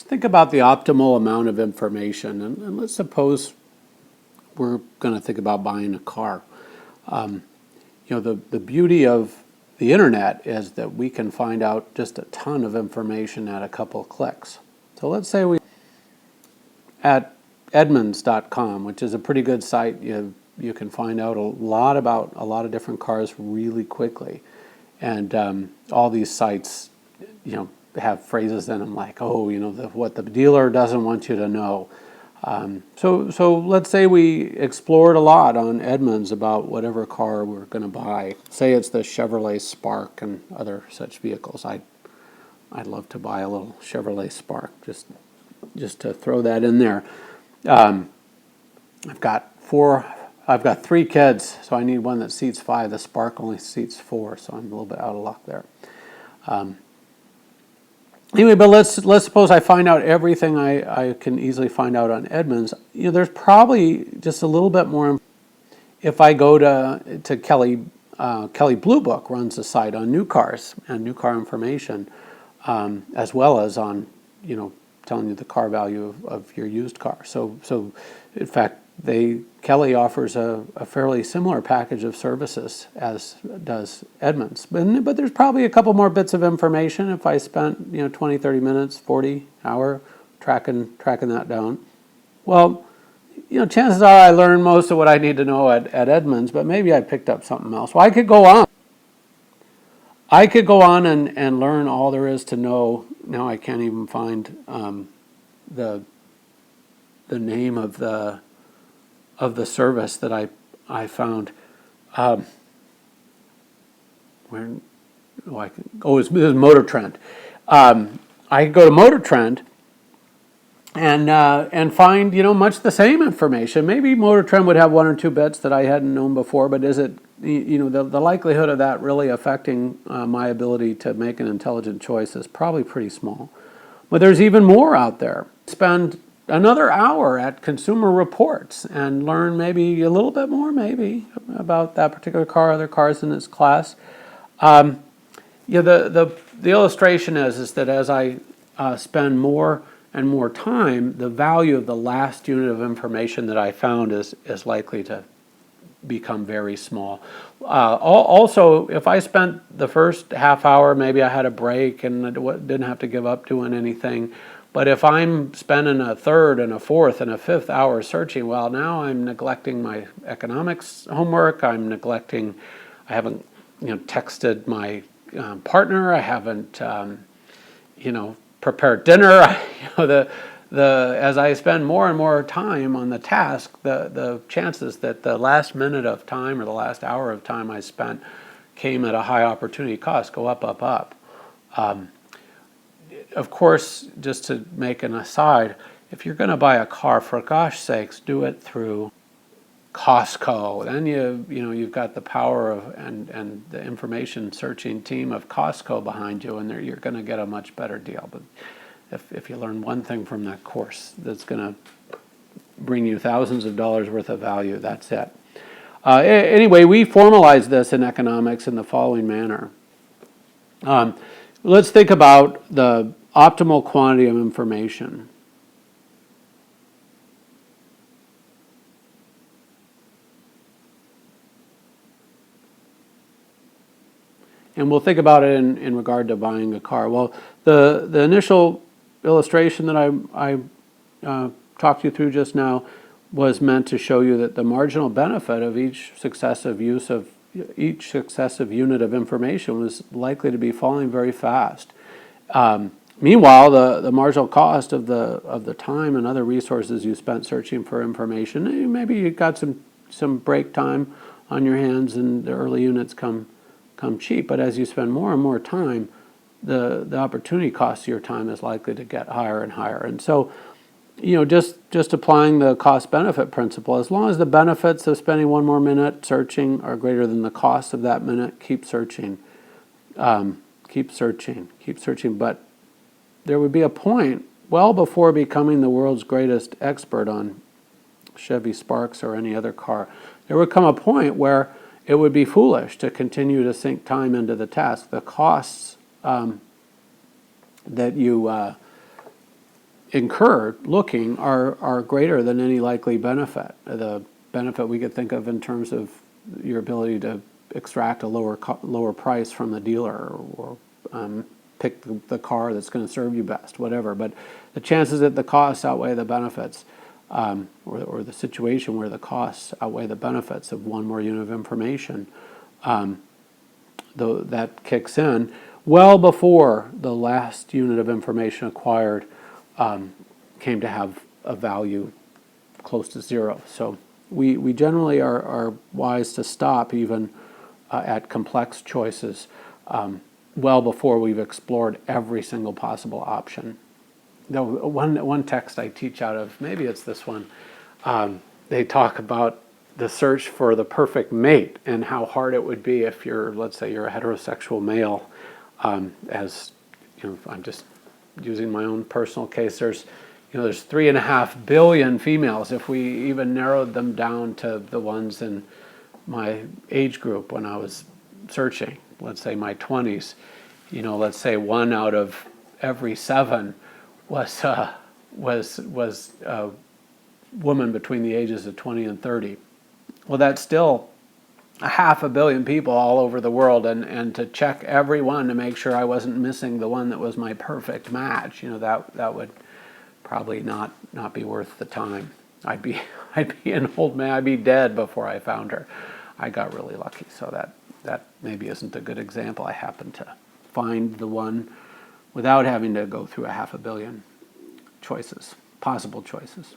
think about the optimal amount of information, and let's suppose we're going to think about buying a car. The beauty of the internet is that we can find out just a ton of information at a couple of clicks. So let's say we at Edmunds.com, which is a pretty good site. You can find out a lot about a lot of different cars really quickly, and all these sites, have phrases in them like, what the dealer doesn't want you to know. So let's say we explored a lot on Edmunds about whatever car we're going to buy. Say it's the Chevrolet Spark and other such vehicles. I'd love to buy a little Chevrolet Spark, just to throw that in there. I've got 3 kids, so I need one that seats 5. The Spark only seats 4, so I'm a little bit out of luck there. Anyway, but let's suppose I find out everything I can easily find out on Edmunds. There's probably just a little bit more. If I go to Kelley Blue Book runs a site on new cars and new car information, as well as on telling you the car value of your used car. So in fact, Kelley offers a fairly similar package of services as does Edmunds. But there's probably a couple more bits of information if I spent 20, 30 minutes, 40 hour tracking that down. Well, chances are I learned most of what I need to know at Edmunds, but maybe I picked up something else. Well, I could go on. And learn all there is to know. Now I can't even find the name of the service that I found. This is Motor Trend. I could go to Motor Trend and find much the same information. Maybe Motor Trend would have 1 or 2 bits that I hadn't known before, but is it the likelihood of that really affecting my ability to make an intelligent choice is probably pretty small. But there's even more out there. Spend another hour at Consumer Reports and learn maybe a little bit more about that particular car, other cars in its class. The illustration is that as I spend more and more time, the value of the last unit of information that I found is likely to become very small. Also, if I spent the first half hour, maybe I had a break and I didn't have to give up doing anything. But if I'm spending a third and a fourth and a fifth hour searching, well, now I'm neglecting my economics homework. I haven't, texted my partner. I haven't, prepared dinner. As I spend more and more time on the task, the chances that the last minute of time or the last hour of time I spent came at a high opportunity cost go up. Of course, just to make an aside, if you're going to buy a car, for gosh sakes, do it through Costco. Then you've got the power of and the information searching team of Costco behind you, and you're going to get a much better deal. But if you learn one thing from that course that's going to bring you thousands of dollars worth of value, that's it. Anyway, we formalize this in economics in the following manner. Let's think about the optimal quantity of information. And we'll think about it in regard to buying a car. Well, the initial illustration that I talked you through just now was meant to show you that the marginal benefit of each successive unit of information was likely to be falling very fast. Meanwhile, the marginal cost of the time and other resources you spent searching for information, maybe you got some break time on your hands, and the early units come cheap. But as you spend more and more time, the opportunity cost of your time is likely to get higher and higher. And so, just applying the cost-benefit principle, as long as the benefits of spending 1 more minute searching are greater than the cost of that minute, keep searching. But there would be a point, well before becoming the world's greatest expert on Chevy Sparks or any other car, there would come a point where it would be foolish to continue to sink time into the task. The costs that you incur looking are greater than any likely benefit. The benefit we could think of in terms of your ability to extract a lower price from the dealer, or pick the car that's going to serve you best, whatever. But the chances that the costs outweigh the benefits, or the situation where the costs outweigh the benefits of one more unit of information, though that kicks in well before the last unit of information acquired came to have a value close to zero. So we generally are wise to stop even at complex choices well before we've explored every single possible option. Though one text I teach out of, maybe it's this one, they talk about the search for the perfect mate and how hard it would be if let's say you're a heterosexual male. As you know, I'm just using my own personal case. There's 3.5 billion females. If we even narrowed them down to the ones in my age group when I was searching, let's say my 20s, let's say 1 out of every 7 was a woman between the ages of 20 and 30. Well, that's still 500 million people all over the world, and to check every one to make sure I wasn't missing the one that was my perfect match, that would probably not be worth the time. I'd be an old man. I'd be dead before I found her. I got really lucky, so that maybe isn't a good example. I happened to find the one without having to go through 500 million choices, possible choices.